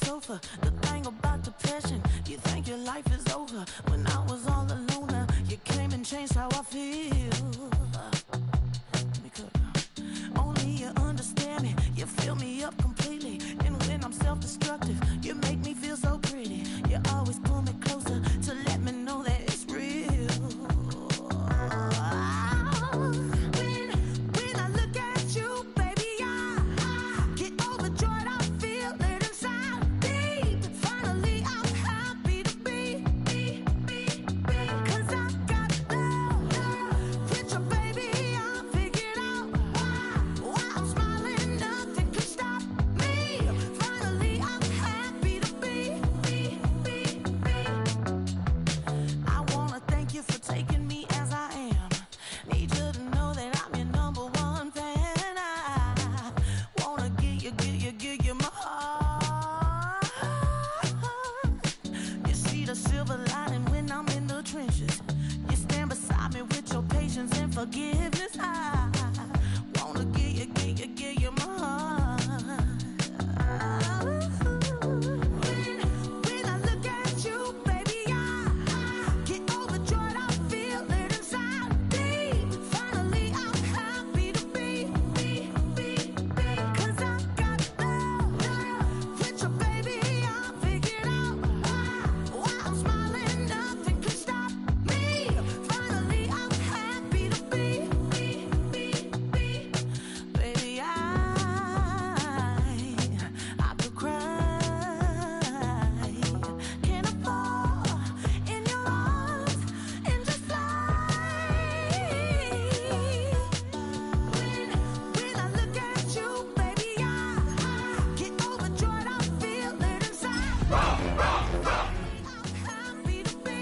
sofa. The thing about depression, you think your life is over. When I was all alone, you came and changed how I feel. Let me cook now. Only you understand me, you fill me up completely. And when I'm self-destructive, you make me feel so pretty. You always pull me closer to let me know that it's real. When I look at you, baby, I get overjoyed. I feel it inside deep. Finally, I'm happy to be. 'Cause I got love with you, baby. I figured out why I'm smiling. Nothing can stop me. Finally, I'm happy to be. I wanna thank you for taking me as I am. Need you to know that I'm your #1 fan. I wanna give you my heart. You see the silver lining when I'm in the trenches. You stand beside me with your patience and forgiveness. I wanna give you my heart. When I look at you, baby, I get overjoyed. I feel it inside deep. Finally, I'm happy to be. 'Cause I got love with you, baby. I figured out why I'm smiling. Nothing can stop me. Finally, I'm happy to be. Baby, I could cry. Can I fall in your arms and just fly? When I look at you, baby, I get overjoyed. I feel it inside. I'm happy to be.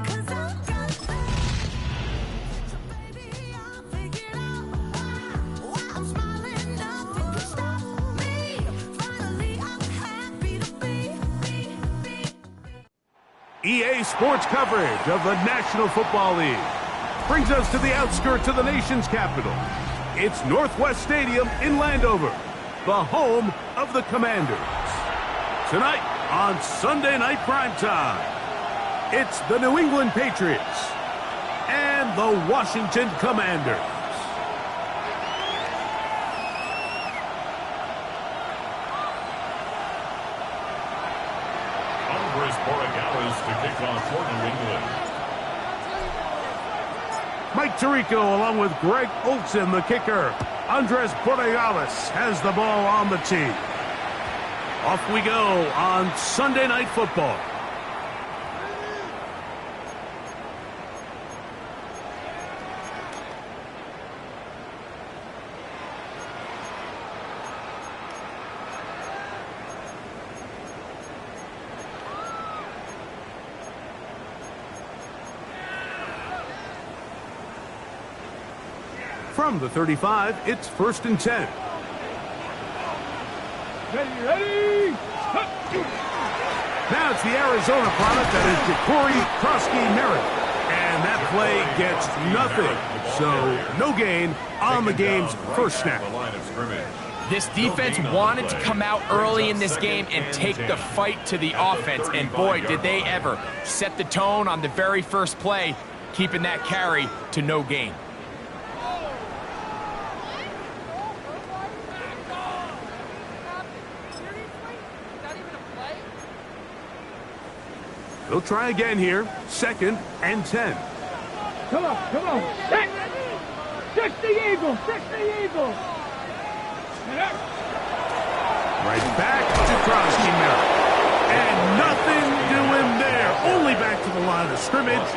'Cause I got love. Baby, I figured out why I'm smiling. Nothing can stop me. Finally, I'm happy to be. EA Sports coverage of the National Football League brings us to the outskirts of the nation's capital. It's Northwest Stadium in Landover, the home of the Commanders. Tonight on Sunday Night Primetime, it's the New England Patriots and the Washington Commanders. Andres Borregales to kick off for New England. Mike Tirico along with Greg Olsen, the kicker. Andres Borregales has the ball on the tee. Off we go on Sunday Night Football. From the 35, it's 1st and 10. Ready! Now it's the Arizona product that is Corey Krosky-Merritt. And that play gets nothing. So no gain on the game's first snap. The line of scrimmage. This defense wanted to come out early in this game and take the fight to the offense. And boy, did they ever set the tone on the very first play, keeping that carry to no gain. They'll try again here. 2nd and 10. Come on, come on. Six the Eagle, Right back to Krosky-Merritt. And nothing doing there. Only back to the line of scrimmage.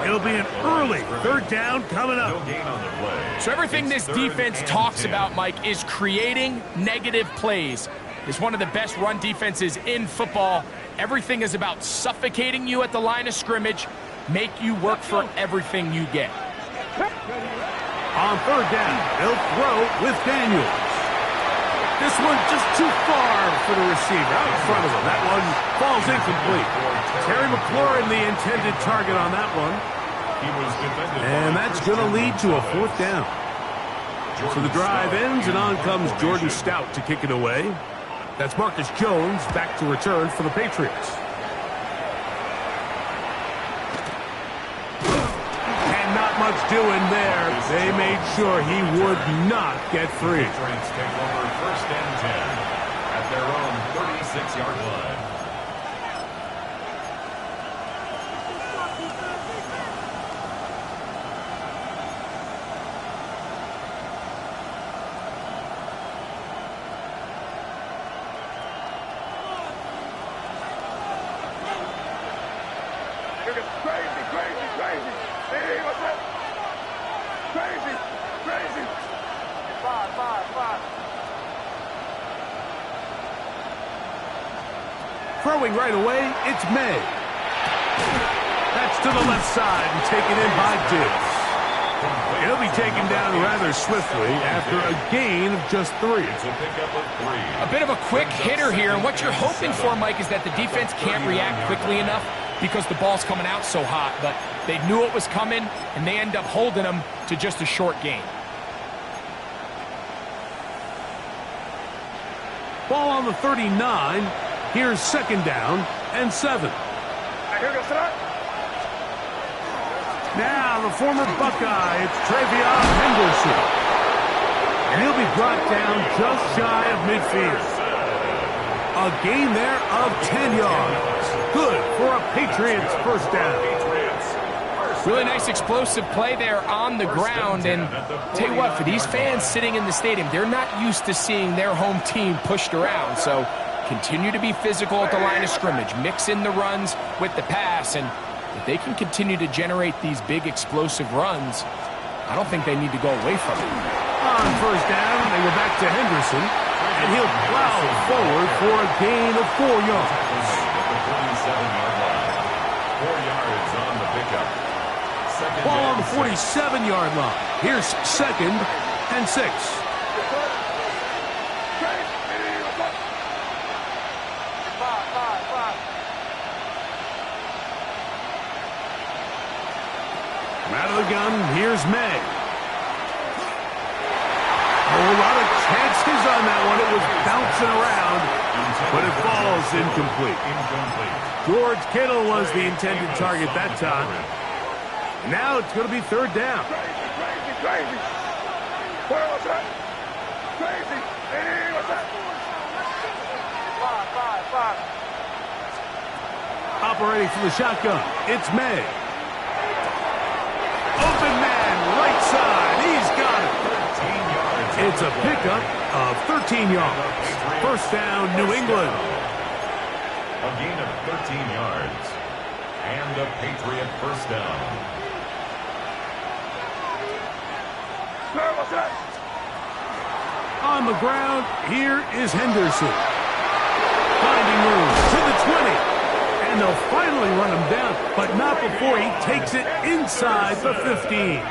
It'll be an early 3rd down coming up. No gain on the play. So everything this defense talks about, Mike, is creating negative plays. It's one of the best run defenses in football. Everything is about suffocating you at the line of scrimmage, make you work for everything you get. On 3rd down, they'll throw with Daniels. This one just too far for the receiver out in front of him. That one falls incomplete. Terry McLaurin, the intended target on that one. And that's going to lead to a 4th down. So the drive ends, and on comes Jordan Stout to kick it away. That's Marcus Jones back to return for the Patriots. And not much doing there. They made sure he would not get free. Patriots take over 1st and 10 at their own 36-yard line. Throwing right away, it's May. That's to the left side and taken in by Diggs. He'll be taken down rather swiftly after a gain of just 3. It's a pickup of 3. A bit of a quick hitter here, and what you're hoping for, Mike, is that the defense can't react quickly enough because the ball's coming out so hot, but they knew it was coming, and they end up holding them to just a short gain. Ball on the 39. Here's 2nd down and 7. Now the former Buckeye, it's Travion Henderson. And he'll be brought down just shy of midfield. A gain there of 10 yards. Good for a Patriots 1st down. Really nice explosive play there on the ground. And tell you what, for these fans sitting in the stadium, they're not used to seeing their home team pushed around. So continue to be physical at the line of scrimmage. Mix in the runs with the pass. And if they can continue to generate these big explosive runs, I don't think they need to go away from it. On 1st down, they go back to Henderson. And he'll plow forward for a gain of 4 yards. 47-yard line. 4 yards on the pickup. Ball on the 47-yard line. Here's 2nd and 6. Out of the gun, here's May. A lot of chances on that one. It was bouncing around, but it falls incomplete. George Kittle was the intended target that time. Now it's going to be 3rd down. Operating from the shotgun, it's May. Open man, right side. He's got it. It's a pickup of 13 yards. 1st down, New England. A gain of 13 yards. And a Patriot 1st down. On the ground, here is Henderson. Finding room to the 20. And they'll finally run him down, but not before he takes it inside the 15.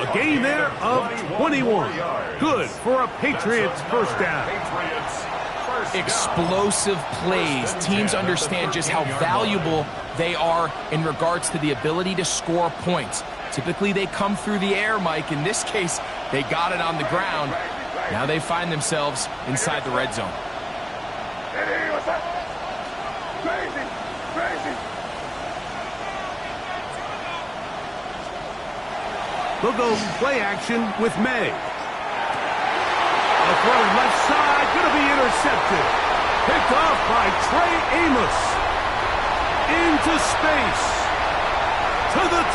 A gain there of 21. Good for a Patriots 1st down. Explosive plays. Teams understand just how valuable they are in regards to the ability to score points. Typically, they come through the air, Mike. In this case, they got it on the ground. Now they find themselves inside the red zone. They'll go play action with May. A throw left side, going to be intercepted. Picked off by Trey Amos. Into space. To the 20.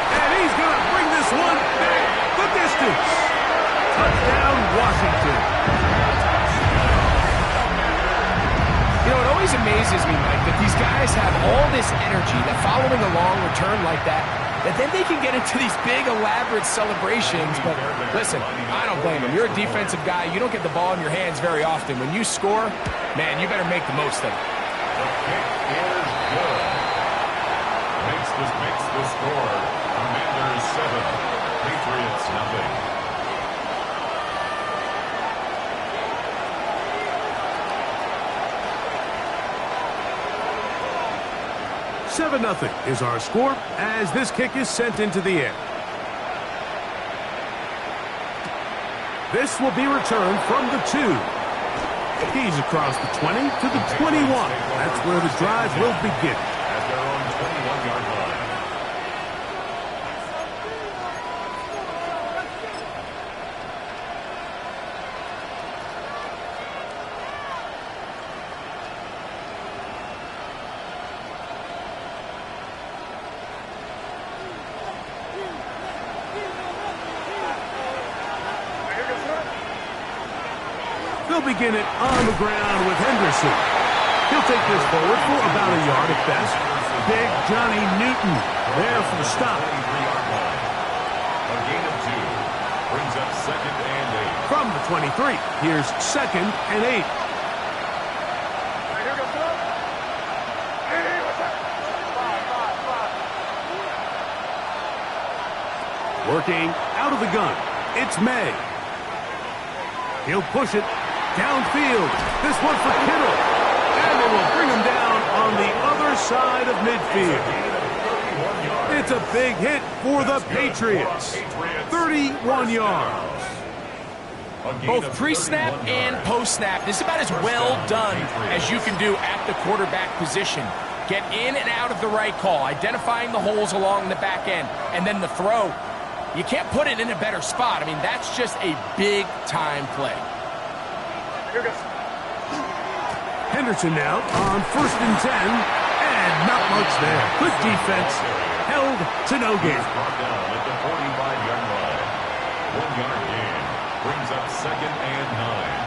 And he's going to bring this one back the distance. Touchdown, Washington. You know, it always amazes me, Mike, that these guys have all this energy, that following a long return like that then they can get into these big, elaborate celebrations. But listen, I don't blame them. You're a defensive guy. You don't get the ball in your hands very often. When you score, man, you better make the most of it. The kick is good. Makes the score. Commanders 7, Patriots nothing. 7-0 is our score as this kick is sent into the air. This will be returned from the 2. He's across the 20 to the 21. That's where the drive will begin. At their own 21-yard line. They'll begin it on the ground with Henderson. He'll take this forward for about a yard at best. Big Johnny Newton there for the stop. A gain of 2 brings up 2nd and 8. From the 23, here's 2nd and 8. Working out of the gun, it's May. He'll push it downfield. This one for Kittle. And they will bring him down on the other side of midfield. It's a big hit for the Patriots. 31 yards. Both pre-snap and post-snap, this is about as well done as you can do at the quarterback position. Get in and out of the right call, identifying the holes along the back end, and then the throw. You can't put it in a better spot. I mean, that's just a big-time play. Henderson now on 1st and 10, and not much there. Good defense, held to no gain. Brought down at the 45-yard line. 1-yard gain brings up 2nd and 9.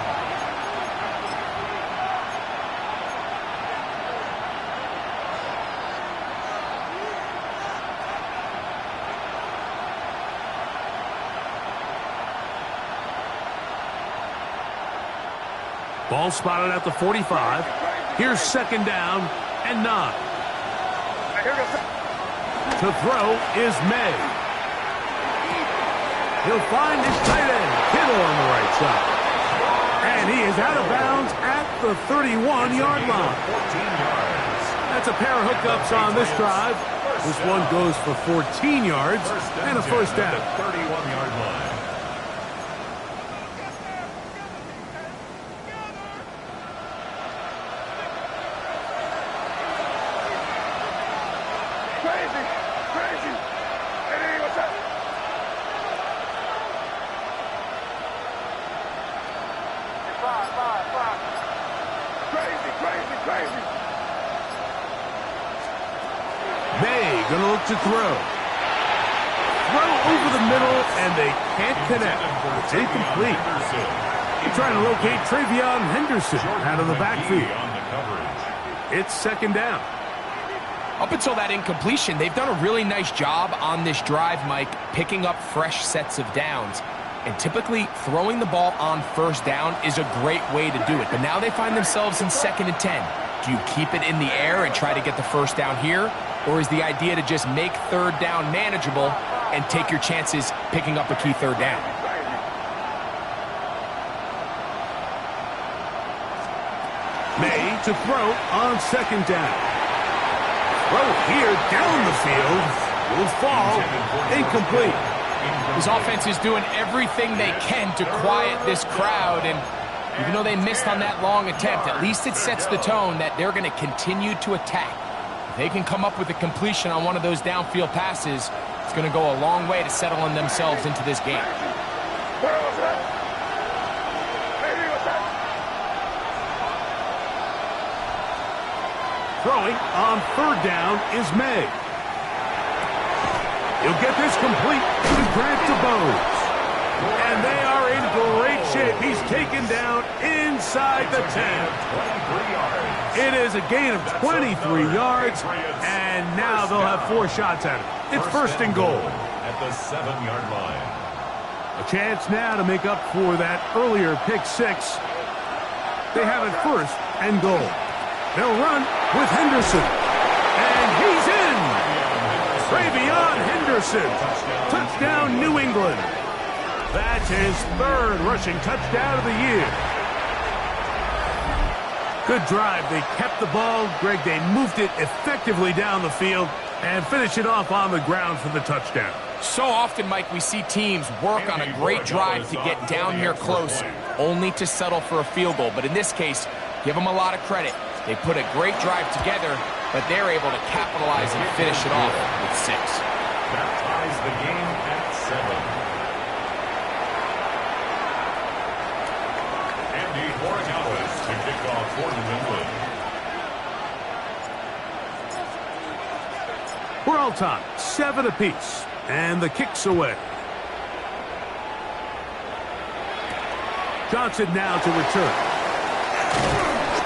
Ball spotted at the 45. Here's 2nd down and 9. To throw is May. He'll find his tight end, Kittle, on the right side. And he is out of bounds at the 31-yard line. 14 yards. That's a pair of hookups on this drive. This one goes for 14 yards and a first down. 31-yard line. May gonna look to throw. Throw over the middle, and they can't connect. It's incomplete. They're trying to locate Travion Henderson out of the backfield. It's 2nd down. Up until that incompletion, they've done a really nice job on this drive, Mike, picking up fresh sets of downs. And typically, throwing the ball on 1st down is a great way to do it. But now they find themselves in 2nd and 10. Do you keep it in the air and try to get the 1st down here? Or is the idea to just make 3rd down manageable and take your chances picking up a key 3rd down? May to throw on 2nd down. Throw here down the field. Will fall. Incomplete. This offense is doing everything they can to quiet this crowd, and even though they missed on that long attempt, at least it sets the tone that they're going to continue to attack. If they can come up with a completion on one of those downfield passes, it's going to go a long way to settling themselves into this game. Throwing on 3rd down is May. He'll get this complete to Grant DeBose. And they are in great shape. He's taken down inside the 10. It is a gain of 23 yards, and now they'll have 4 shots at it. It's 1st and goal. At the 7-yard line. A chance now to make up for that earlier pick 6. They have it 1st and goal. They'll run with Henderson. And he's in! Travion Henderson. Touchdown, New England. That's his 3rd rushing touchdown of the year. Good drive. They kept the ball. Greg, they moved it effectively down the field and finished it off on the ground for the touchdown. So often, Mike, we see teams work on a great drive to get down here close, only to settle for a field goal. But in this case, give them a lot of credit. They put a great drive together, but they're able to capitalize and finish it off with 6. That ties the game at 7. Andy Morales to kick off for New England. We're all tied, 7 apiece, and the kick's away. Johnson now to return.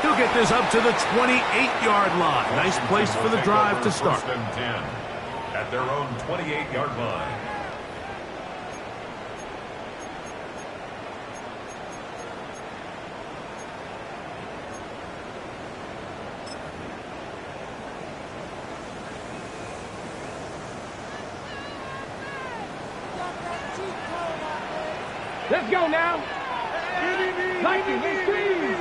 He'll get this up to the 28-yard line. Nice place for the drive to start. 1st and 10 at their own 28-yard line. Let's go now. Lightning McQueen.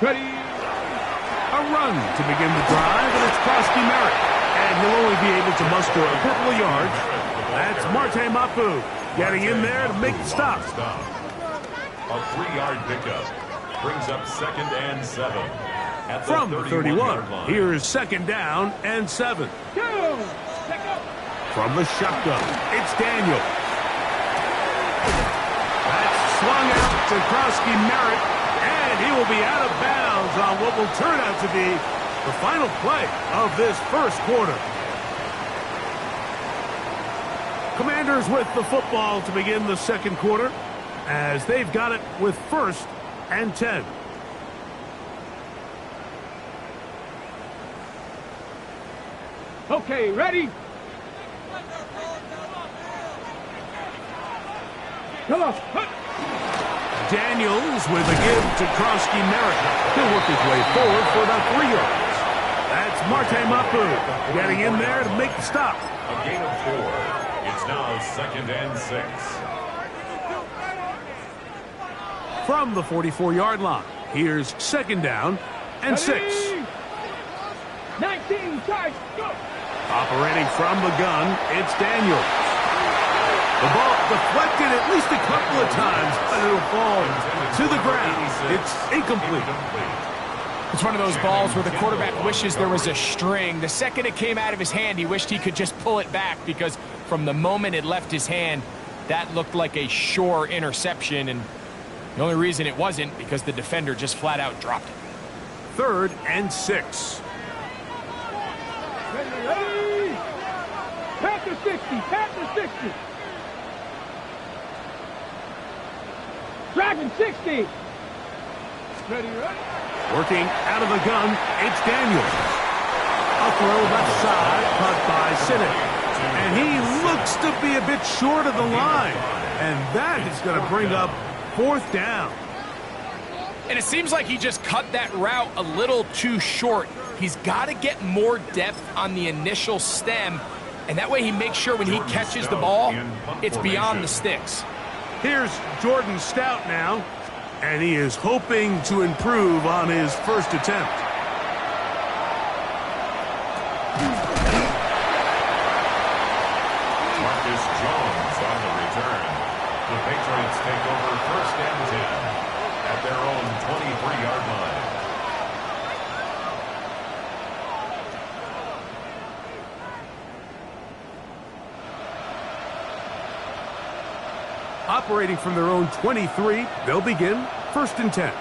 Ready. A run to begin the drive, and it's Krosky Merritt. And he'll only be able to muster a couple of yards. That's Marte Mapu getting in there to make the stop. A 3-yard pickup brings up 2nd and 7. At the From the 31, here's 2nd down and 7. From the shotgun, it's Daniel. That's swung out to Krosky Merritt, and he will be out of bounds on what will turn out to be the final play of this first quarter. Commanders with the football to begin the second quarter, as they've got it with 1st and 10. Okay, ready? Come on. Daniels with a give to Krosky Merritt. He'll work his way forward for about 3 yards. That's Marte Mapu getting in there to make the stop. A gain of 4. It's now 2nd and 6. From the 44-yard line, here's 2nd down and 6. 19, charge, go! Operating from the gun, it's Daniels. The ball deflected at least a couple of times, but it'll fall to the ground. It's incomplete. It's one of those balls where the quarterback wishes there was a string. The second it came out of his hand, he wished he could just pull it back, because from the moment it left his hand, that looked like a sure interception, and the only reason it wasn't because the defender just flat out dropped it. 3rd and 6. Ready? Panther 60, Panther 60. Dragon 60. Ready, ready. Working out of the gun, it's Daniels. A throw left side, caught by Sinek. And he looks to be a bit short of the line. And that is going to bring up 4th down. And it seems like he just cut that route a little too short. He's got to get more depth on the initial stem, and that way he makes sure when he catches the ball, it's beyond the sticks. Here's Jordan Stout now, and he is hoping to improve on his first attempt. Marcus Jones on the return. The Patriots take over 1st and 10 at their own 23-yard line. Operating from their own 23, they'll begin 1st and 10.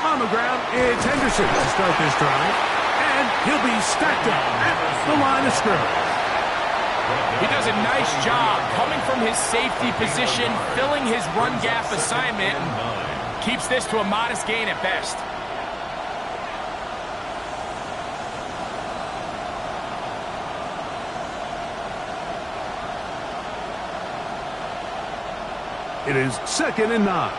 On the ground, it's Henderson to start this drive. And he'll be stacked up at the line of scrimmage. He does a nice job coming from his safety position, filling his run gap assignment, and keeps this to a modest gain at best. It is 2nd and 9.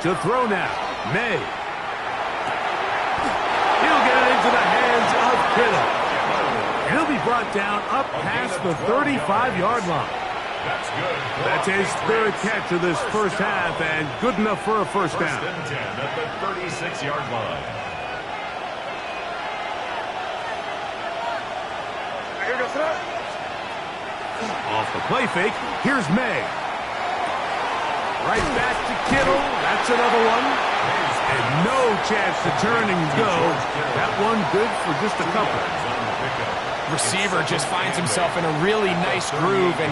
To throw now, May. He'll get it into the hands of Kittle. He'll be brought down up past the 35-yard line. That's good. That's his third catch of this first half, and good enough for a first down. First and 10 at the 36-yard line. Off the play fake, here's May. Right back to Kittle. That's another one. And no chance to turn and go. That one good for just a couple. Receiver just finds himself in a really nice groove, and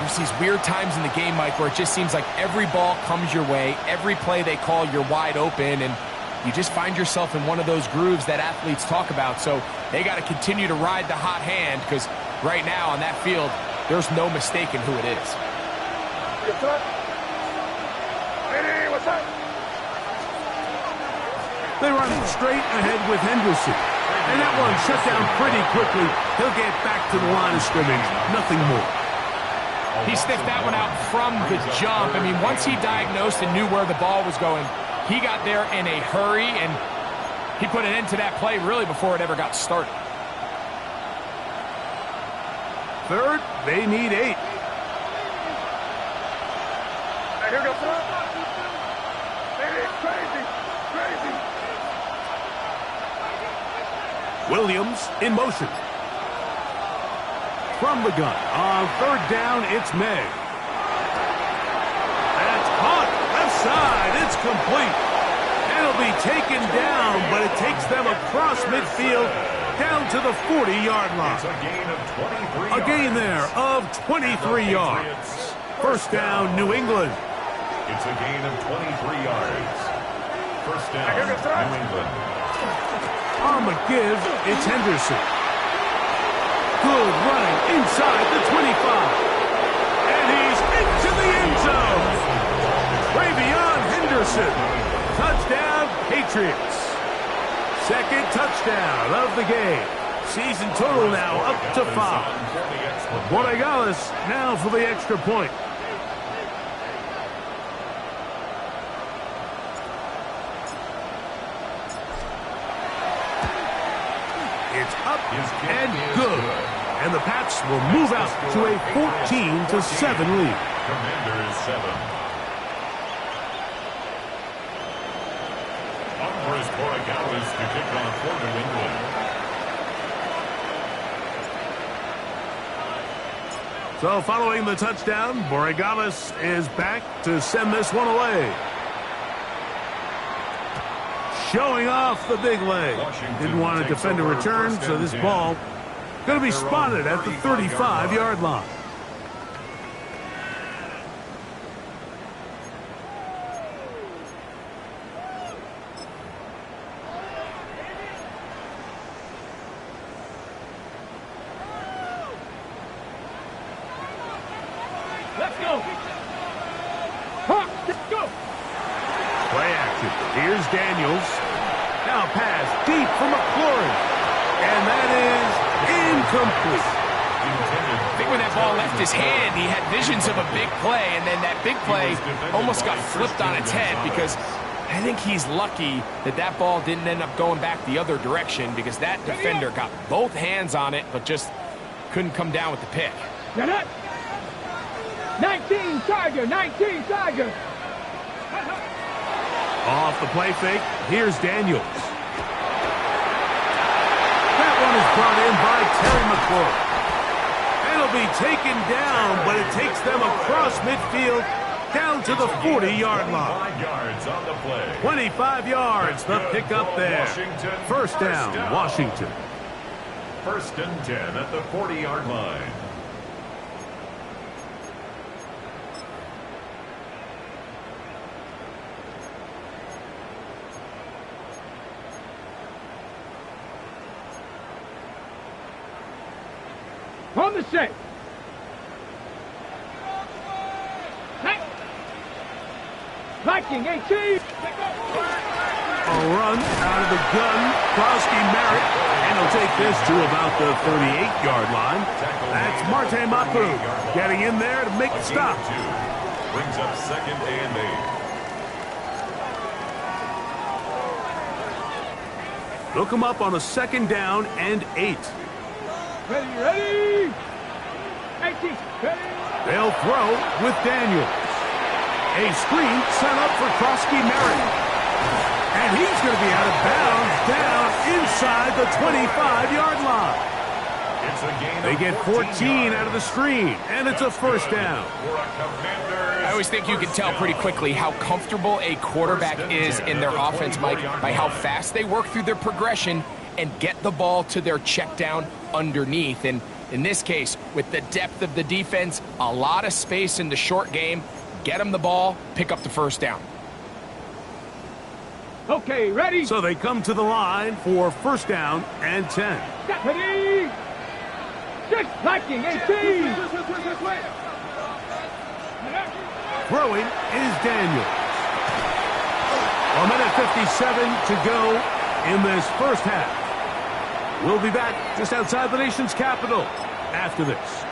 there's these weird times in the game, Mike, where it just seems like every ball comes your way, every play they call, you're wide open, and you just find yourself in one of those grooves that athletes talk about. So they got to continue to ride the hot hand, because right now on that field, there's no mistaking who it is. They run straight ahead with Henderson. And that one shut down pretty quickly. He'll get back to the line of scrimmage. Nothing more. He sniffed that one out from the jump. I mean, once he diagnosed and knew where the ball was going, he got there in a hurry, and he put an end to that play really before it ever got started. Third, they need 8. Here goes crazy. Williams in motion. From the gun. On third down, it's May. That's caught. Left side. It's complete. And it'll be taken down, but it takes them across midfield down to the 40-yard line. It's a gain of 23 yards. A gain there of 23 yards. First down, New England. It's a gain of 23 yards. First down, New England. On the give, it's Henderson. Good running inside the 25. And he's into the end zone. Way beyond Henderson. Touchdown, Patriots. Second touchdown of the game. Season total now up to 5. Borregales now for the extra point. It's up and good. And the Pats will move out to a 14-7 lead. Commanders 7. Andres Borregales to kick off for New England. So following the touchdown, Borregales is back to send this one away. Showing off the big leg. Didn't want to defend a return, so this ball going to be spotted at the 35-yard line. Let's go. Let's go. Play action. Here's Daniels. Now pass deep for McLaurin. And that is incomplete. I think when that ball left his hand, he had visions of a big play, and then that big play almost got flipped on its head, because I think he's lucky that that ball didn't end up going back the other direction, because that defender got both hands on it, but just couldn't come down with the pick. Get it. 19 Tiger. Off the play fake, here's Daniels. That one is brought in by Terry McLaurin. And it'll be taken down, but it takes them across midfield down to the 40-yard line. 25 yards on the play. 25 yards, the pickup there. First down, Washington. First and 10 at the 40-yard line. On the set. Hey. Viking 18. A run out of the gun. Krosky Merritt. And he'll take this to about the 38-yard line. That's Marte Mapu getting in there to make the stop. Brings up second and 8. Look him up on a second down and 8. Ready. 18. Ready. They'll throw with Daniels. A screen set up for Krosky Merritt. And he's going to be out of bounds down inside the 25-yard line. They get 14 out of the screen, and it's a first down. I always think you can tell pretty quickly how comfortable a quarterback is in their offense, Mike, by how fast they work through their progression and get the ball to their check down underneath. And in this case, with the depth of the defense, a lot of space in the short game, get them the ball, pick up the first down. Okay, ready. So they come to the line for first down and 10. Ready. 6, blocking, 18. Throwing is Daniels. 1:57 to go in this first half. We'll be back just outside the nation's capital after this.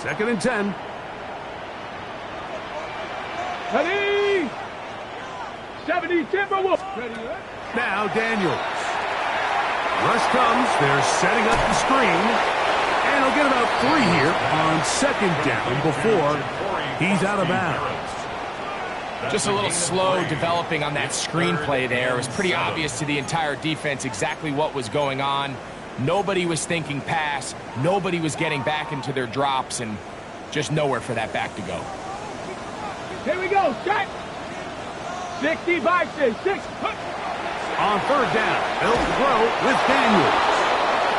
2nd and 10. Ready. 70 Timberwolves. Ready. Now Daniels. Rush comes. They're setting up the screen. And he'll get about 3 here on 2nd down before he's out of bounds. Just a little slow developing on that screenplay there. It was pretty obvious to the entire defense exactly what was going on. Nobody was thinking pass. Nobody was getting back into their drops, and just nowhere for that back to go. Here we go. Set. 65, 6. On 3rd down, they'll throw with Daniels.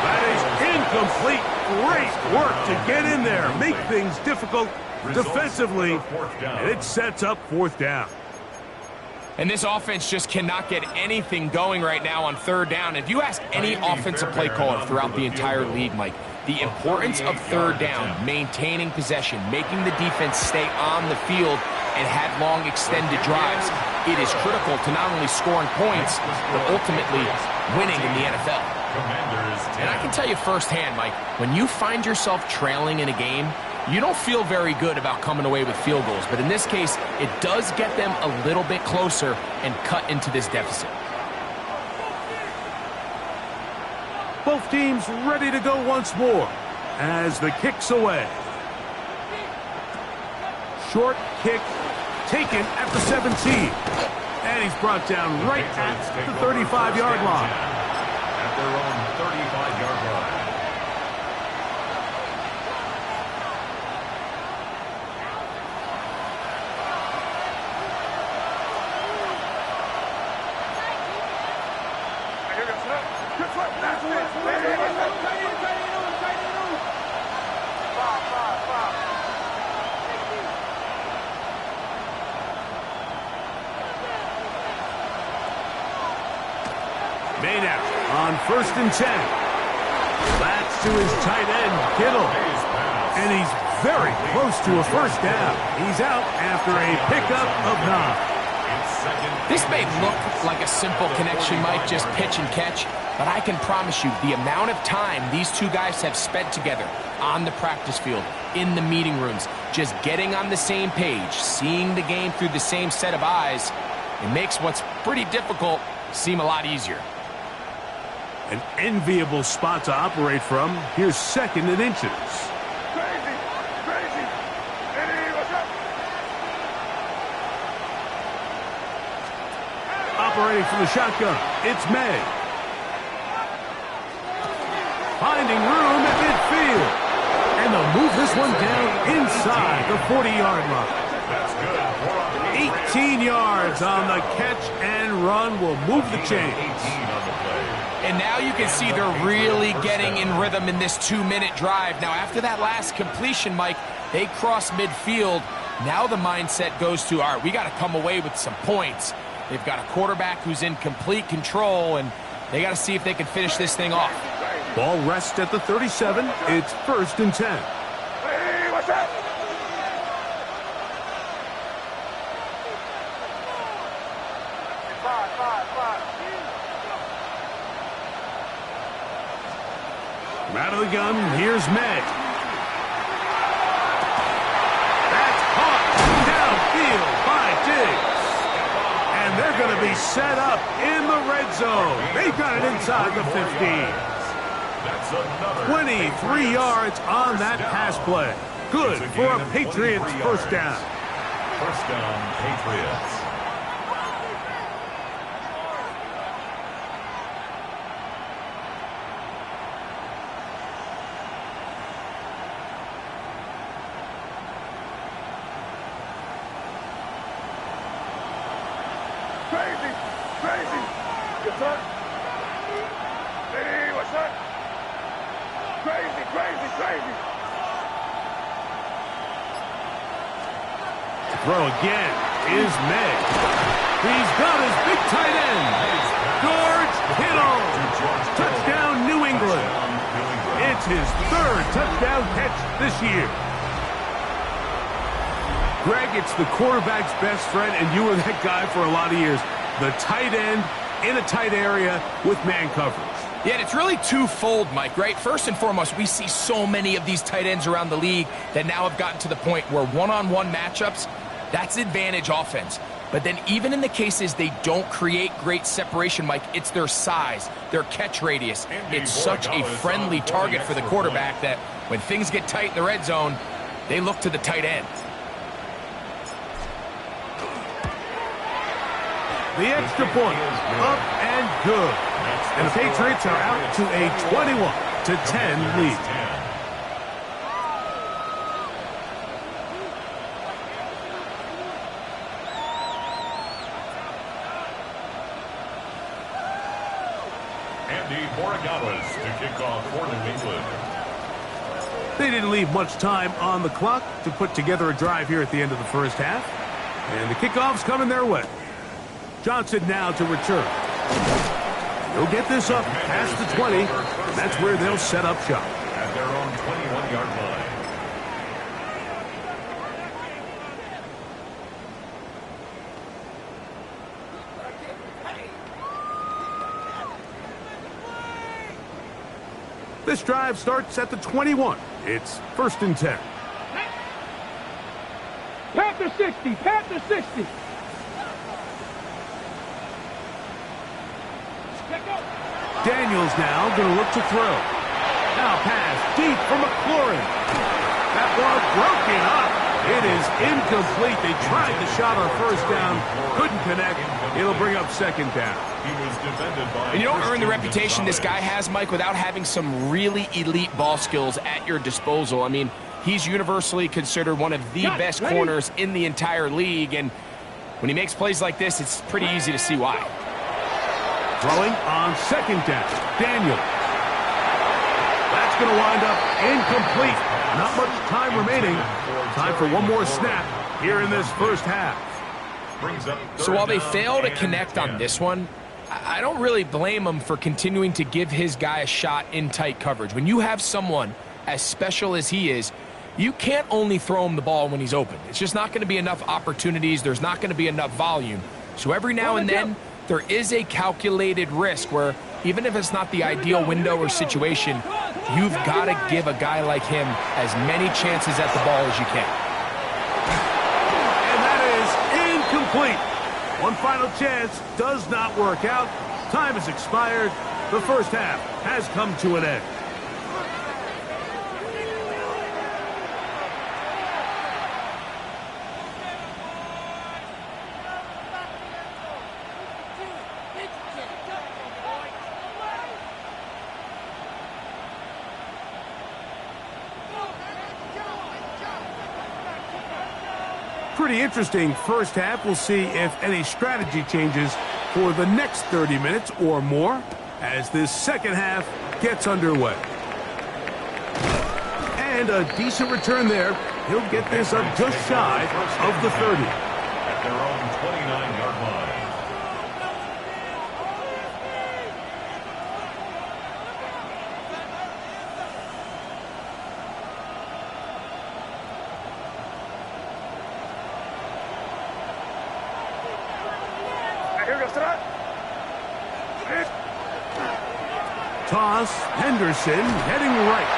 That is incomplete. Great work to get in there, make things difficult defensively, and it sets up 4th down. And this offense just cannot get anything going right now on 3rd down. If you ask any offensive play caller throughout the entire league, Mike, the importance of 3rd down, maintaining possession, making the defense stay on the field and have long extended drives, it is critical to not only scoring points, but ultimately winning in the NFL. And I can tell you firsthand, Mike, when you find yourself trailing in a game, you don't feel very good about coming away with field goals. But in this case, it does get them a little bit closer and cut into this deficit. Both teams ready to go once more as the kick's away. Short kick taken at the 17. And he's brought down right at the 35-yard line. At their own 35-yard line. Maynard on 1st and 10. That's to his tight end, Kittle. And he's very close to a first down. He's out after a pickup of 9. This may look like a simple connection, Mike, just pitch and catch, but I can promise you the amount of time these two guys have spent together on the practice field, in the meeting rooms, just getting on the same page, seeing the game through the same set of eyes, it makes what's pretty difficult seem a lot easier. An enviable spot to operate from. Here's 2nd and inches. Operating from the shotgun, it's May. Finding room at midfield. And they'll move this one down inside the 40-yard line. 18 yards on the catch and run will move the chains. And now you can see they're really getting in rhythm in this 2-minute drive. Now, after that last completion, Mike, they cross midfield. Now the mindset goes to, all right, we got to come away with some points. They've got a quarterback who's in complete control, and they got to see if they can finish this thing off. Ball rests at the 37. It's 1st and 10. Hey, what's up? Out of the gun, here's May. That's caught downfield by Diggs. And they're going to be set up in the red zone. They've got it inside the 15. That's another 23 yards on that pass play. Good for a Patriots first down. First down, Patriots. Crazy! Crazy! What's up? Hey, what's up? Crazy, crazy, crazy! Throw again is May. He's got his big tight end. George Kittle. Touchdown, New England. It's his third touchdown catch this year. Greg, it's the quarterback's best friend, and you were that guy for a lot of years. The tight end in a tight area with man coverage. Yeah, and it's really twofold, Mike, right? First and foremost, we see so many of these tight ends around the league that now have gotten to the point where one-on-one matchups, that's advantage offense. But then even in the cases they don't create great separation, Mike, it's their size, their catch radius. It's such a friendly target for the quarterback that when things get tight in the red zone, they look to the tight end. The extra point, up and good. And the Patriots are out to a 21-10 lead. To kick off for New England. They didn't leave much time on the clock to put together a drive here at the end of the first half. And the kickoff's coming their way. Johnson now to return. He'll get this up past the 20. And that's where they'll set up shop. At their own 21-yard line. This drive starts at the 21. It's 1st and 10. Panther 60! Panther 60! Daniels now going to look to throw. Now pass deep for McLaurin. That ball broken up. It is incomplete. They tried the shot on first down. Couldn't connect. It'll bring up second down. And you don't earn the reputation this guy has, Mike, without having some really elite ball skills at your disposal. I mean, he's universally considered one of the best corners in the entire league. And when he makes plays like this, it's pretty easy to see why. Throwing on second down. Daniel. That's going to wind up incomplete. Not much time remaining. Time for one more snap here in this first half. So while they fail to connect on this one, I don't really blame him for continuing to give his guy a shot in tight coverage. When you have someone as special as he is, you can't only throw him the ball when he's open. It's just not going to be enough opportunities. There's not going to be enough volume. So every now and then, there is a calculated risk where even if it's not the ideal window or situation, you've got to give a guy like him as many chances at the ball as you can. And that is incomplete. One final chance does not work out. Time has expired. The first half has come to an end. Pretty interesting first half. We'll see if any strategy changes for the next 30 minutes or more as this second half gets underway. And a decent return there. He'll get this up just shy of the 30. At their own 29-yard line. Toss, Henderson heading right.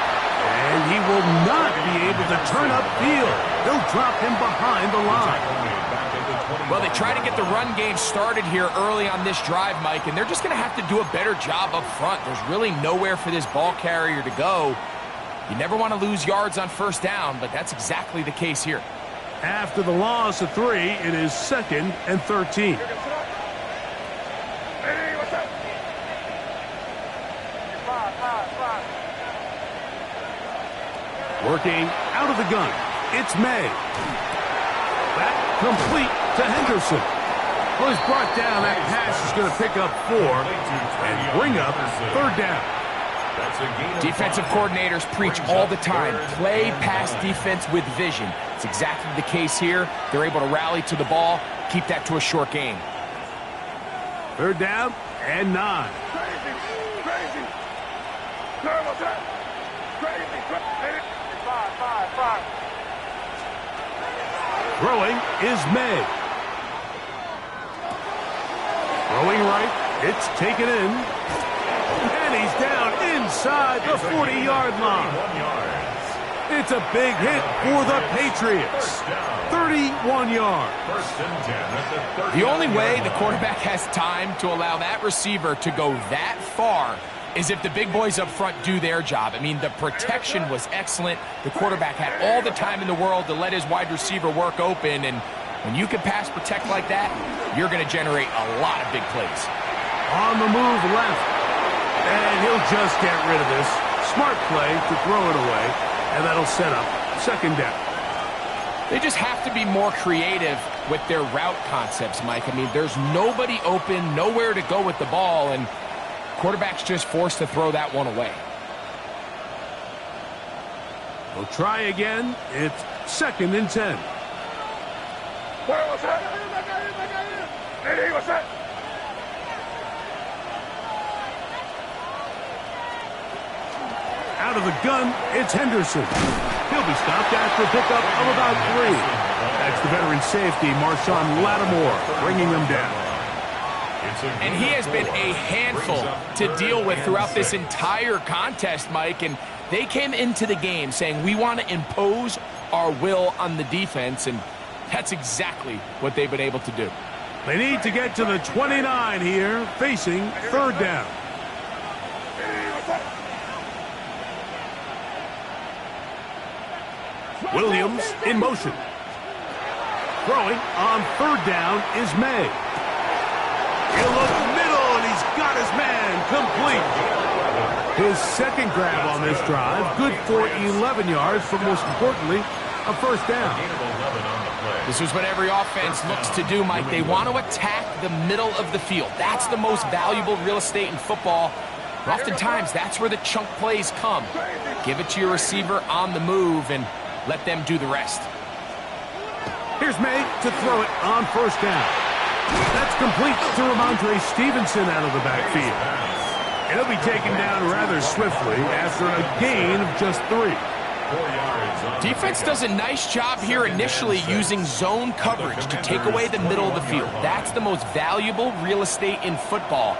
And he will not be able to turn upfield. They'll drop him behind the line. Back at the Well, they try to get the run game started here early on this drive, Mike, and they're just going to have to do a better job up front. There's really nowhere for this ball carrier to go. You never want to lose yards on first down, but that's exactly the case here. After the loss of 3, it is 2nd and 13. Working out of the gun, it's May. That complete to Henderson. Well, he's brought down. That pass is going to pick up 4 and bring up 3rd down. Defensive coordinators preach all the time, play pass defense with vision. It's exactly the case here. They're able to rally to the ball, keep that to a short game. 3rd down and 9. Throwing is May. Throwing right, it's taken in. And he's down inside the 40-yard line. It's a big hit for the Patriots. 31 yards. The only way the quarterback has time to allow that receiver to go that far is if the big boys up front do their job. I mean, the protection was excellent. The quarterback had all the time in the world to let his wide receiver work open, and when you can pass protect like that, you're going to generate a lot of big plays. On the move left, and he'll just get rid of this. Smart play to throw it away, and that'll set up 2nd down. They just have to be more creative with their route concepts, Mike. I mean, there's nobody open, nowhere to go with the ball, and quarterback's just forced to throw that one away. We'll try again. It's 2nd and 10. Out of the gun, it's Henderson. He'll be stopped after a pickup of about 3. That's the veteran safety, Marshawn Lattimore, bringing him down. And he has been a handful to deal with throughout this entire contest, Mike. And they came into the game saying, we want to impose our will on the defense. And that's exactly what they've been able to do. They need to get to the 29 here, facing 3rd down. Williams in motion. Throwing on 3rd down is May. He'll look middle, and he's got his man complete. His 2nd grab on this drive, good for 11 yards, but most importantly, a 1st down. This is what every offense looks to do, Mike. They want to attack the middle of the field. That's the most valuable real estate in football. Oftentimes, that's where the chunk plays come. Give it to your receiver on the move and let them do the rest. Here's May to throw it on 1st down. That's complete to Ramondre Stevenson out of the backfield. And he'll be taken down rather swiftly after a gain of just 3. Defense does a nice job here initially using zone coverage to take away the middle of the field. That's the most valuable real estate in football.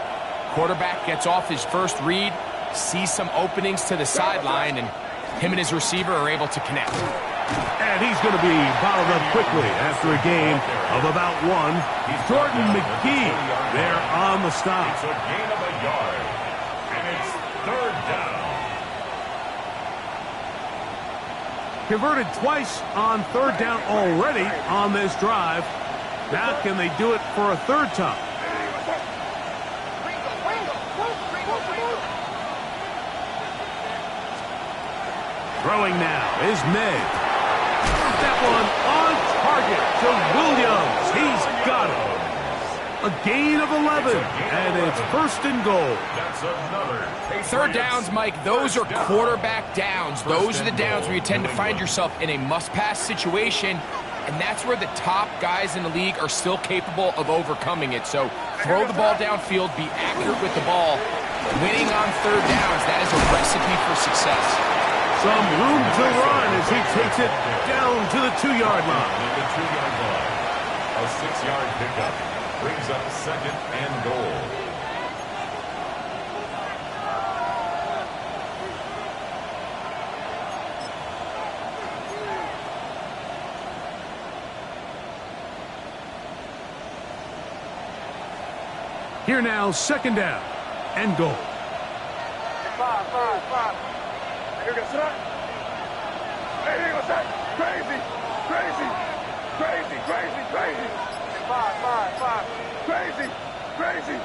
Quarterback gets off his first read, sees some openings to the sideline, and him and his receiver are able to connect. And he's going to be bottled up quickly after a gain of about 1. Jordan McGee there on the stop. It's a gain of a yard, and it's 3rd down. Converted twice on 3rd down already on this drive. Now can they do it for a 3rd time? Throwing now is May. That one on target to Williams. He's got it. A gain of 11, and it's 1st and goal. That's another. 3rd downs, Mike, those are quarterback downs. Those are the downs where you tend to find yourself in a must-pass situation, and that's where the top guys in the league are still capable of overcoming it. So throw the ball downfield, be accurate with the ball. Winning on 3rd downs, that is a recipe for success. Some room to run as he takes it down to the 2-yard line. The 2-yard line. A 6-yard pickup brings up 2nd and goal. Here now, second down and goal. 5. Here goes set. Hey, here goes set. Crazy. 5. Crazy.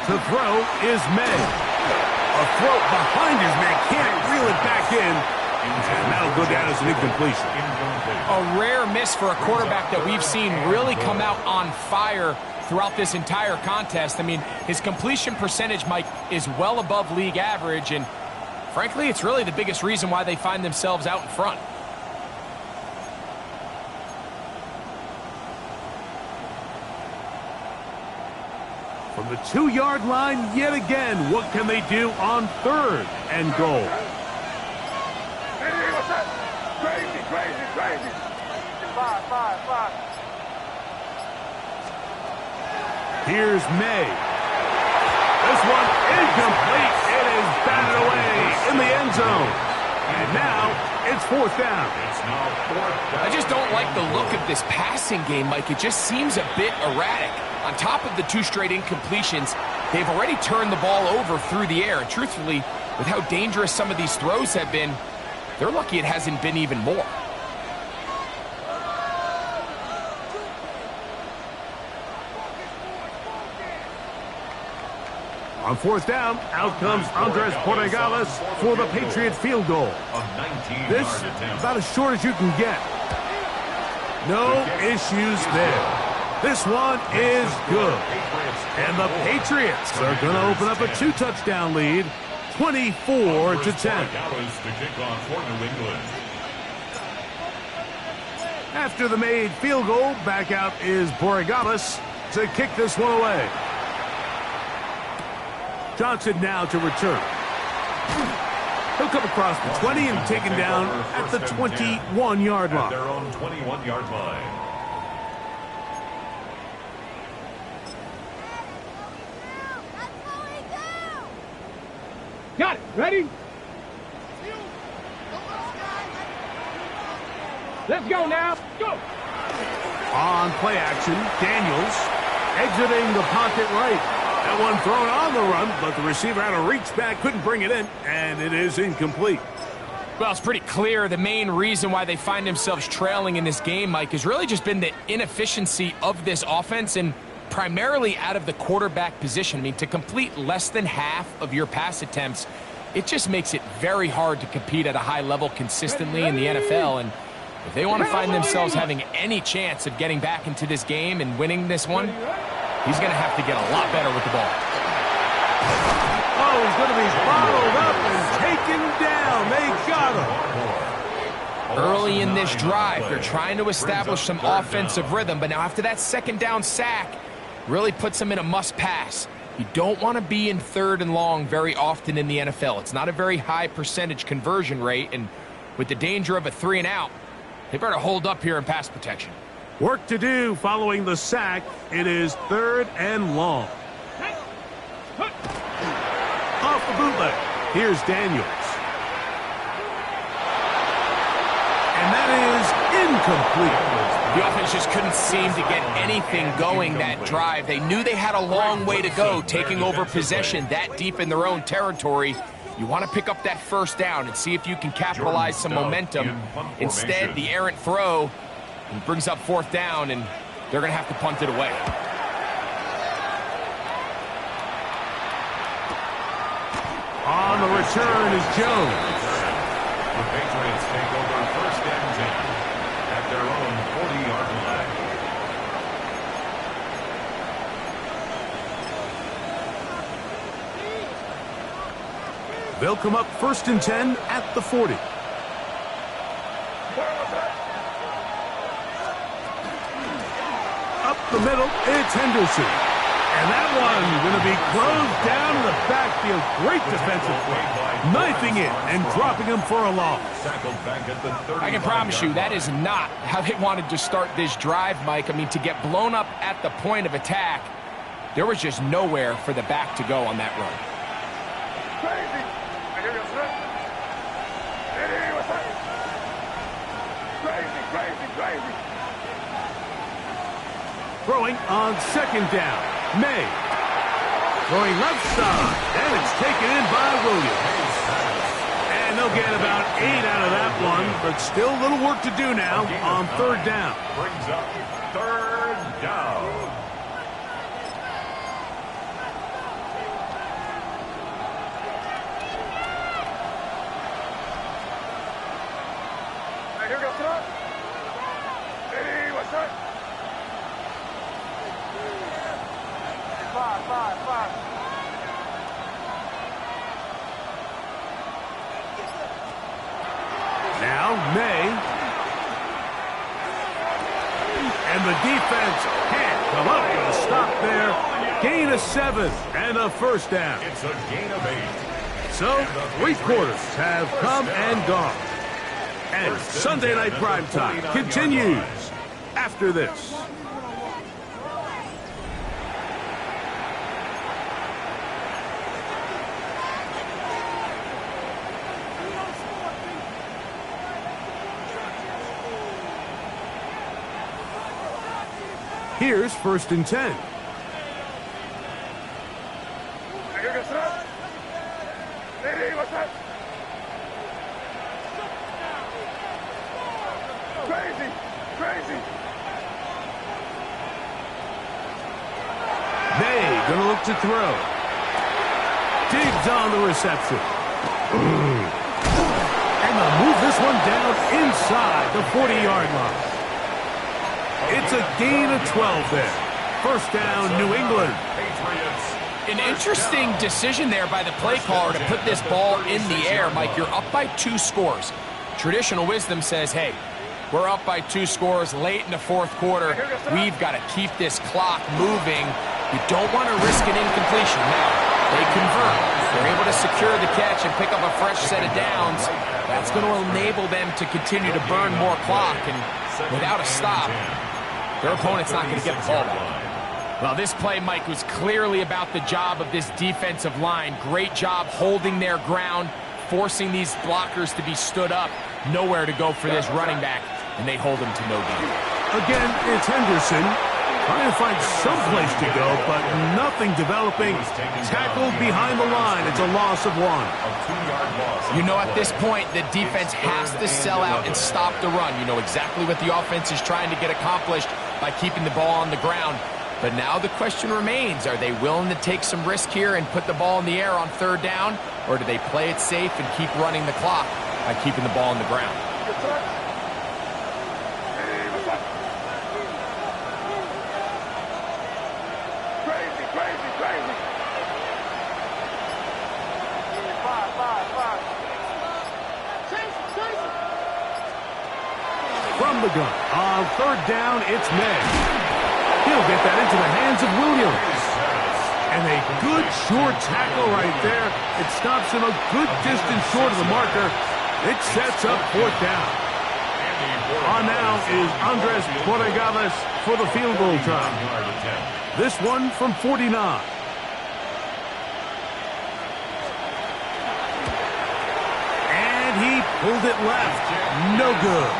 To throw is May. A throw behind his man, can't reel it back in. And that'll go down as an incompletion. A rare miss for a quarterback that we've seen really come out on fire throughout this entire contest. I mean, his completion percentage, Mike, is well above league average, and frankly, it's really the biggest reason why they find themselves out in front. From the 2-yard line yet again, what can they do on third and goal? Crazy. 5. Here's May. This one incomplete. It is batted away in the end zone. And now it's fourth down. I just don't like the look of this passing game, Mike. It just seems a bit erratic. On top of the 2 straight incompletions, they've already turned the ball over through the air. And truthfully, with how dangerous some of these throws have been, they're lucky it hasn't been even more. On fourth down, out comes Andres Porregales for the Patriots field goal. This about as short as you can get. No issues there. This one is good. And the Patriots are going to open up a 2-touchdown lead, 24-10. After the made field goal, back out is Porregales to kick this one away. Johnson now to return. He'll come across the 20 and taken down at the 21-yard line. Their own 21-yard line. Got it. Ready? Let's go now. Go. On play action, Daniels exiting the pocket right. That one thrown on the run, but the receiver had to reach back, couldn't bring it in, and it is incomplete. Well, it's pretty clear the main reason why they find themselves trailing in this game, Mike, has really just been the inefficiency of this offense and primarily out of the quarterback position. I mean, to complete less than half of your pass attempts, it just makes it very hard to compete at a high level consistently in the NFL. And if they want to find themselves having any chance of getting back into this game and winning this one, he's going to have to get a lot better with the ball. Oh, he's going to be bottled up and taken down. They got him. Early in this drive, they're trying to establish some offensive rhythm, but now after that second down sack, really puts them in a must-pass. You don't want to be in third and long very often in the NFL. It's not a very high percentage conversion rate, and with the danger of a 3-and-out, they better hold up here in pass protection. Work to do following the sack. It is third and long. Off the bootleg. Here's Daniels. And that is incomplete. The offense just couldn't seem to get anything going that drive. They knew they had a long way to go taking over possession that deep in their own territory. You want to pick up that first down and see if you can capitalize some momentum. Instead, the errant throw brings up fourth down, and they're going to have to punt it away. On the return is Jones. The Patriots take over first and 10 at their own 40-yard line. They'll come up first and 10 at the 40. Up the middle, it's Henderson. And that one going to be closed down in the backfield. Great defensive play. Knifing it and dropping him for a loss. I can promise you that is not how they wanted to start this drive, Mike. I mean, to get blown up at the point of attack, there was just nowhere for the back to go on that run. Crazy. Throwing on second down. May. Throwing left side, and it's taken in by Williams. And they'll get about 8 out of that one, but still a little work to do now on third down. Brings up third down. Here we go, sit up. Hey, what's up? 5. Now May. And the defense can't come up with a stop there. Gain of 7 and a first down. It's a gain of 8. So, 3 quarters have come and gone. And Sunday Night Primetime continues after this. Here's 1st and 10. Here we go, sit up. Hey, what's up? Crazy. They gonna look to throw. Diggs on the reception. And they'll move this one down inside the 40-yard line. It's a gain of 12 there. First down, New England. Patriots. An interesting decision there by the play caller to put this ball in the air. Mike, you're up by 2 scores. Traditional wisdom says, hey, we're up by 2 scores late in the 4th quarter. We've got to keep this clock moving. You don't want to risk an incompletion. Now, they convert. They're able to secure the catch and pick up a fresh set of downs. That's going to enable them to continue to burn more clock. And without a stop, their opponent's not going to get the ball back. Well, this play, Mike, was clearly about the job of this defensive line. Great job holding their ground, forcing these blockers to be stood up. Nowhere to go for this running back, and they hold him to no gain. Again, it's Henderson trying to find some place to go, but nothing developing. Tackled behind the line. It's a loss of 1. You know, at this point, the defense has to sell out and stop the run. You know exactly what the offense is trying to get accomplished by keeping the ball on the ground. But now the question remains, are they willing to take some risk here and put the ball in the air on 3rd down, or do they play it safe and keep running the clock by keeping the ball on the ground? Crazy. 5. From the gun. On 3rd down, it's May. He'll get that into the hands of Williams. And a good short tackle right there. It stops him a good distance short of the marker. It sets up 4th down. On now is Andres Borregales for the field goal try. This one from 49. And he pulled it left. No good.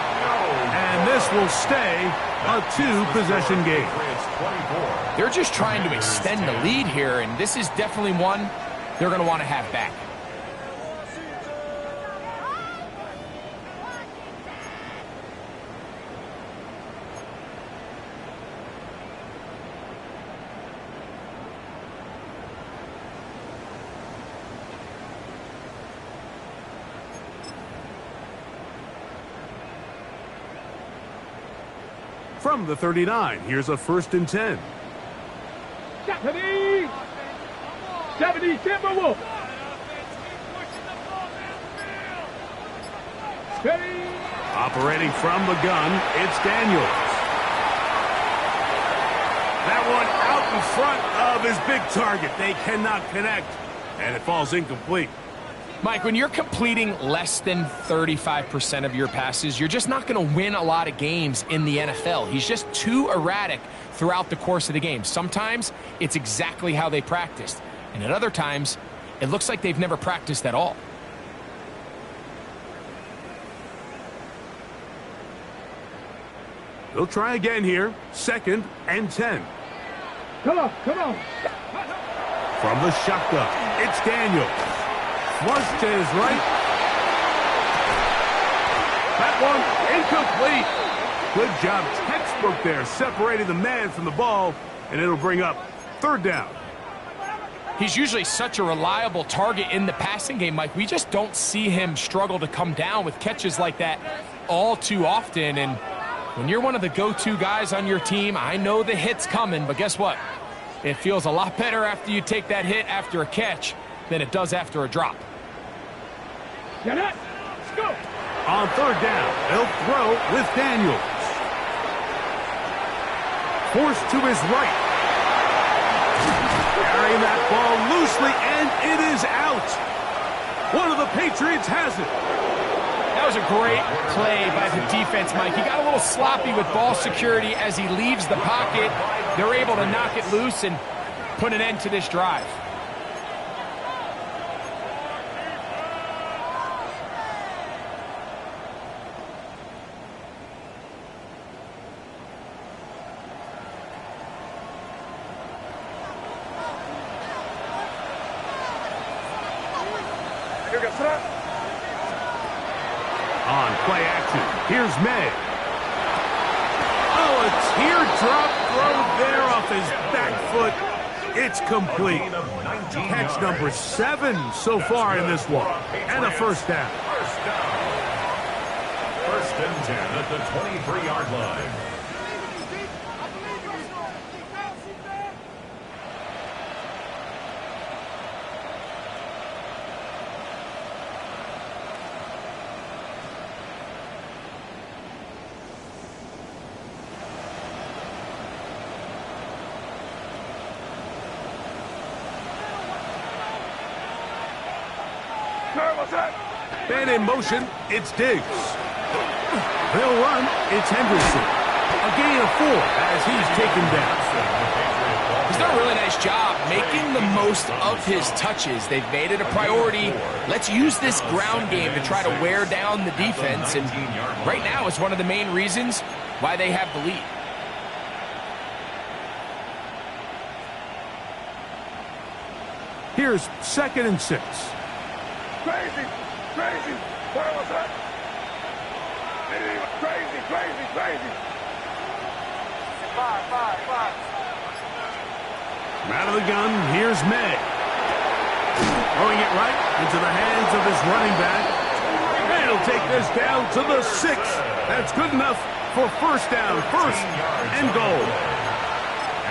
And this will stay a 2-possession game. They're just trying to extend the lead here, and this is definitely one they're going to want to have back. From the 39, here's a 1st and 10. 70, Timberwolf. Steady. Operating from the gun, it's Daniels. That one out in front of his big target. They cannot connect, and it falls incomplete. Mike, when you're completing less than 35% of your passes, you're just not going to win a lot of games in the NFL. He's just too erratic throughout the course of the game. Sometimes it's exactly how they practiced, and at other times, it looks like they've never practiced at all. They'll try again here. 2nd and 10. Come on, come on. From the shotgun, it's Daniels. Flush to his right. That one incomplete. Good job, textbook there, separating the man from the ball, and it'll bring up third down. He's usually such a reliable target in the passing game, Mike. We just don't see him struggle to come down with catches like that all too often. And when you're one of the go-to guys on your team, I know the hit's coming, but guess what? It feels a lot better after you take that hit after a catch than it does after a drop. Get it. Let's go. On third down, they'll throw with Daniels. Forced to his right. Carrying that ball loosely, and it is out. One of the Patriots has it. That was a great play by the defense, Mike. He got a little sloppy with ball security as he leaves the pocket. They're able to knock it loose and put an end to this drive. On play action, here's May. Oh, a teardrop throw there off his back foot. It's complete. Catch number 7 so far in this one. And a first down. First and 10 at the 23-yard line. Man in motion, it's Diggs. They'll run, it's Henderson. A gain of 4 as he's taken down. He's done a really nice job making the most of his touches. They've made it a priority. Let's use this ground game to try to wear down the defense. And right now it's one of the main reasons why they have the lead. Here's 2nd and 6. Crazy, crazy. Where was that? Crazy, crazy, crazy. 5. From out of the gun, here's May. Throwing it right into the hands of his running back. And he'll take this down to the 6. That's good enough for first down, first and goal.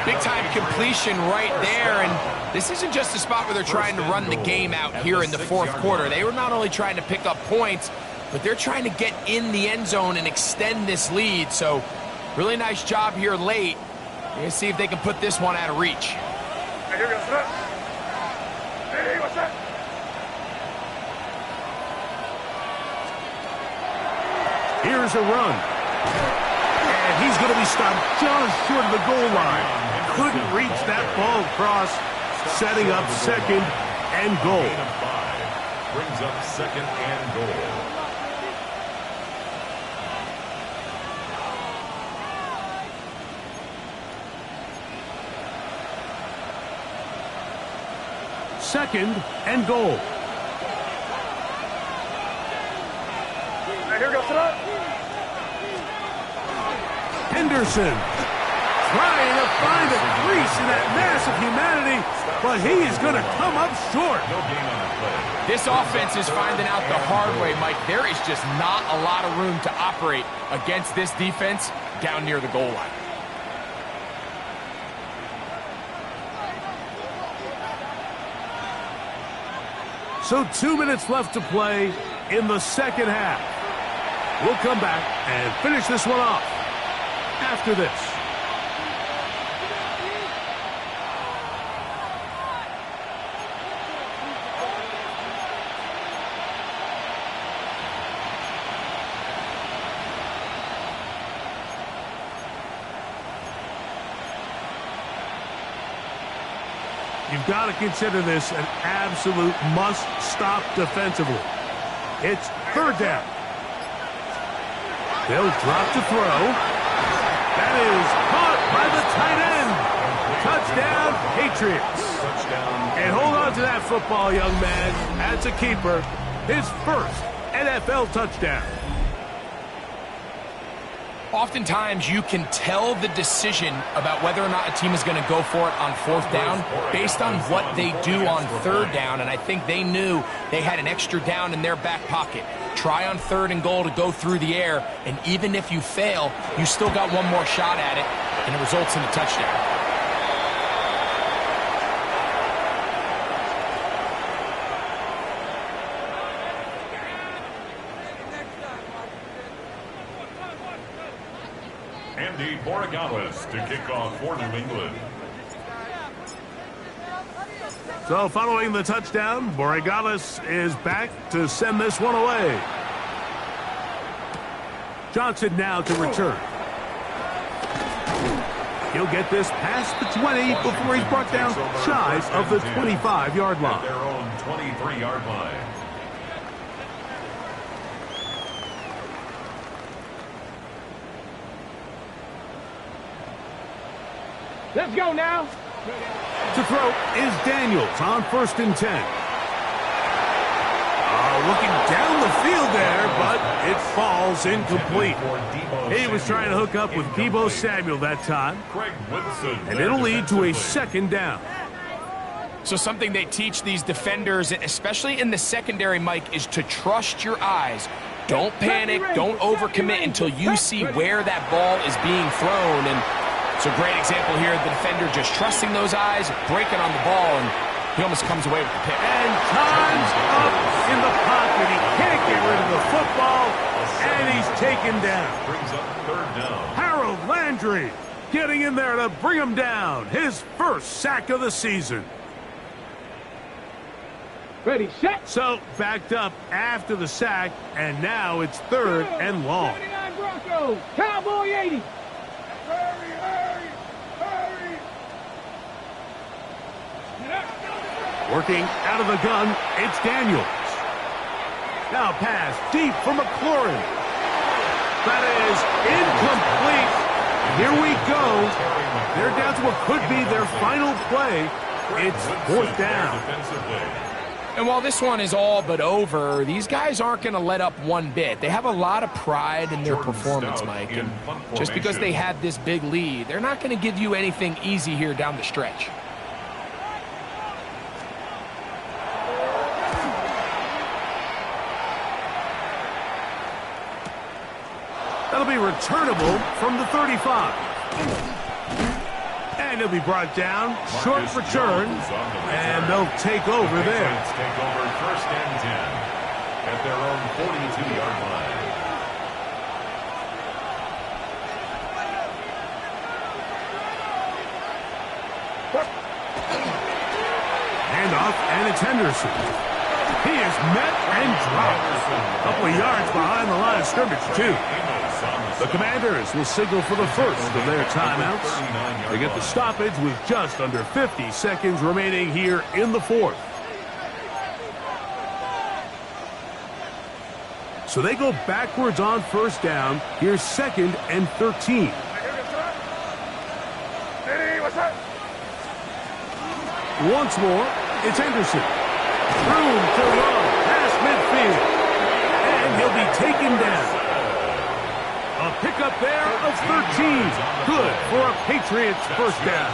Big-time completion right there, and this isn't just a spot where they're trying to run the game out here in the fourth quarter. They were not only trying to pick up points, but they're trying to get in the end zone and extend this lead. So, really nice job here late. We're going to see if they can put this one out of reach. Hey, what's that? Here's a run. And he's going to be stopped just short of the goal line. Couldn't reach that ball across, setting up 2nd and goal. Gain of 5 brings up 2nd and goal. Second and goal. Here goes it. Henderson trying to find a crease in that mass of humanity, but he is going to come up short. No gain on the play. This offense is finding out the hard way, Mike. There is just not a lot of room to operate against this defense down near the goal line. So 2 minutes left to play in the second half. We'll come back and finish this one off after this. You've got to consider this an absolute must-stop defensively. It's third down. They'll drop to throw. That is caught by the tight end. Touchdown, Patriots. And hold on to that football, young man. That's a keeper. His first NFL touchdown. Oftentimes, you can tell the decision about whether or not a team is going to go for it on 4th down based on what they do on 3rd down, and I think they knew they had an extra down in their back pocket. Try on 3rd and goal to go through the air, and even if you fail, you still got one more shot at it, and it results in a touchdown. To kick off for New England. So following the touchdown, Borregales is back to send this one away. Johnson now to return. He'll get this past the 20 before he's brought down shy of the 25-yard line. Their own 23-yard line. Let's go now. To throw is Daniels on 1st and 10. Looking down the field there, but it falls incomplete. He was trying to hook up with Deebo Samuel that time. And it'll lead to a 2nd down. So something they teach these defenders, especially in the secondary, Mike, is to trust your eyes. Don't panic, don't overcommit until you see where that ball is being thrown. And it's a great example here of the defender just trusting those eyes, breaking on the ball, and he almost comes away with the pick. And time's up in the pocket. He can't get rid of the football, and he's taken down. Brings up 3rd down. Harold Landry getting in there to bring him down. His first sack of the season. Ready, set. So backed up after the sack, and now it's 3rd and long. 79 Broncos, Cowboy 80. Working out of the gun, it's Daniels. Now pass deep for McLaurin. That is incomplete. Here we go. They're down to what could be their final play. It's 4th down. And while this one is all but over, these guys aren't going to let up one bit. They have a lot of pride in their performance, Mike. And just because they had this big lead, they're not going to give you anything easy here down the stretch. That'll be returnable from the 35. And he'll be brought down, short return, and they'll take over there. Take over 1st and 10 at their own 42-yard line. Handoff, and it's Henderson. He is met and dropped. A couple of yards behind the line of scrimmage, too. The Commanders will signal for the first of their timeouts. They get the stoppage with just under 50 seconds remaining here in the 4th. So they go backwards on 1st down. Here's 2nd and 13. Once more, it's Henderson. Room to run past midfield. And he'll be taken down. A pickup there of 13. Good for a Patriots 1st down.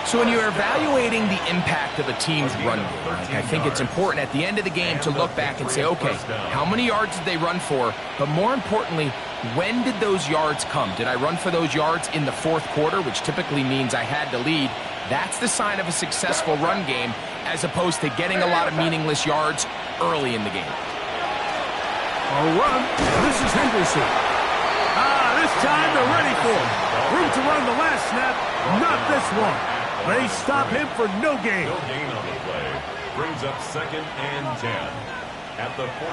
So when you're evaluating the impact of a team's run game, I think it's important at the end of the game to look back and say, okay, how many yards did they run for? But more importantly, when did those yards come? Did I run for those yards in the 4th quarter, which typically means I had to lead? That's the sign of a successful run game, as opposed to getting a lot of meaningless yards early in the game. A run. This is Henderson. This time they're ready for it. Room to run the last snap. Not this one. They stop him for no gain. No gain on the play. Brings up 2nd and 10 at the 40.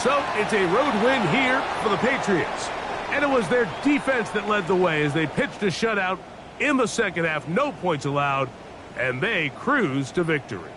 So it's a road win here for the Patriots. And it was their defense that led the way as they pitched a shutout in the 2nd half. No points allowed. And they cruise to victory.